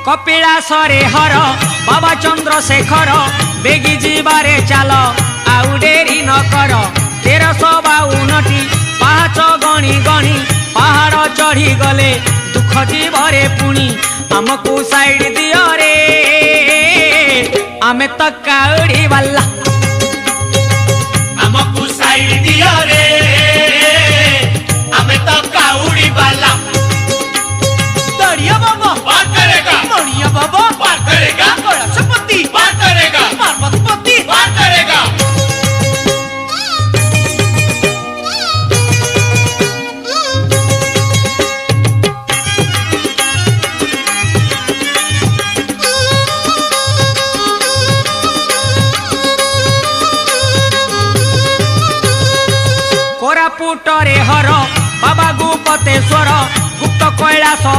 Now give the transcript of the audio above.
कपिलासरे हर बाबा चंद्रशेखर बेगी जीवारे चाल आउ डेरी न कर 1352 पाहाच गणी गणी पहाड़ चढ़ी गले दुख जीवरे पुणी आमको साइड दियो रे आमे तो काउड़ी वाला आमको साइड दियो रे आमे तो काउड़ी वाला दरिया बाबा पार करेगा मणिया बाबा पार करेगा कलशपति पार करेगा पार्वतीपति पार करेगा कोरापुटरे हर बाबा गुपतेश्वर गुप्त कैलाश